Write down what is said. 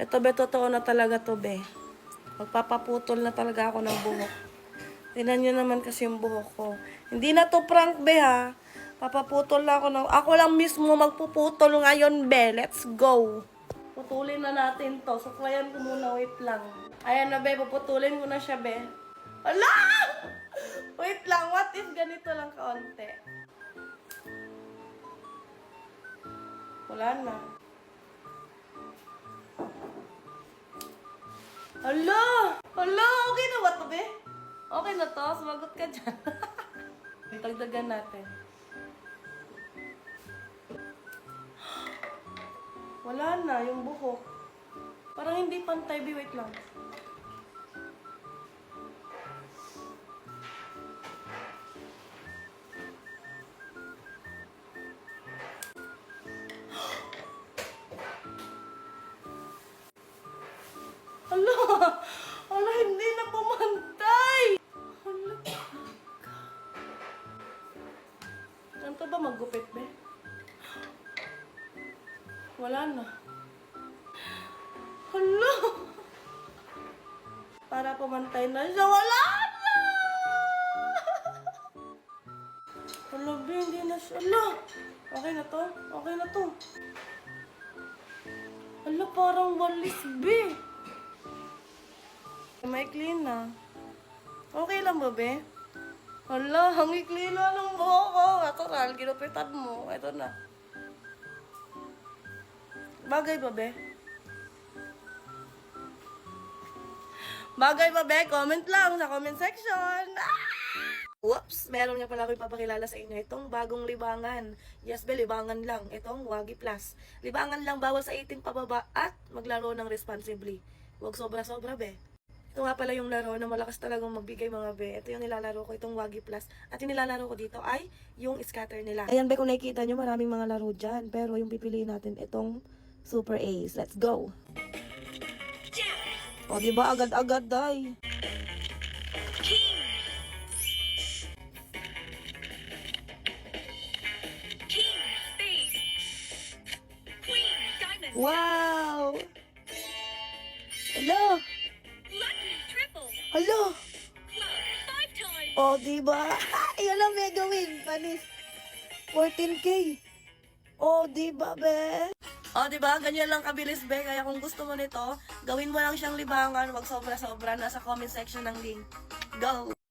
Ito be, totoo na talaga to be. Magpapaputol na talaga ako ng buhok. Tingnan nyo naman kasi yung buhok ko. Hindi na to prank be ha. Papaputol na ako ng... Ako lang mismo magpuputol ngayon be. Let's go. Putulin na natin to. Suklayan ko muna. Wait lang. Ayan na be. Puputulin ko na siya be. Ala! Wait lang. What if ganito lang kaunti? Wala na. Hala! Hala! Okay na ba to, be? Okay na to? Sumagot ka dyan. Tagdagan natin. Wala na, yung buhok. Parang hindi pantay, be. Wait lang. Hala! Hala, hindi na pumantay! Hala. Ganito ba maggupit, be? Wala na. Hala! Para pumantay na siya. Wala na! Hala, be, hindi na siya. Hala! Okay na to? Okay na to. Hala, parang walis, be. May clean na. Okay lang ba, be? Hala, hangikli na ng buhok ko. Ito na, ginupitan mo. Ito na. Bagay ba, be? Bagay ba, be? Comment lang sa comment section. Ah! Whoops! Meron nga pala ako ipapakilala sa inyo. Itong bagong libangan. Yes, be, libangan lang. Itong Wagi Plus. Libangan lang, bawal sa 18 pababa at maglaro ng responsibly. Huwag sobra-sobra, be. Ito nga pala yung laro na malakas talagang magbigay mga be. Ito yung nilalaro ko, itong Wagi Plus. At yung nilalaro ko dito ay yung scatter nila. Ayan be, kung nakikita nyo, maraming mga laro dyan. Pero yung pipiliin natin, itong Super Ace. Let's go! O, diba? Agad-agad, day. Wow! Hello! Hello! O, diba? Ayan ang mega win, panis. 14K. O, diba, be? O, diba? Ganyan lang kabilis, be. Kaya kung gusto mo nito, gawin mo lang siyang libangan. Wag sobra-sobra. Nasa comment section ng link. Go!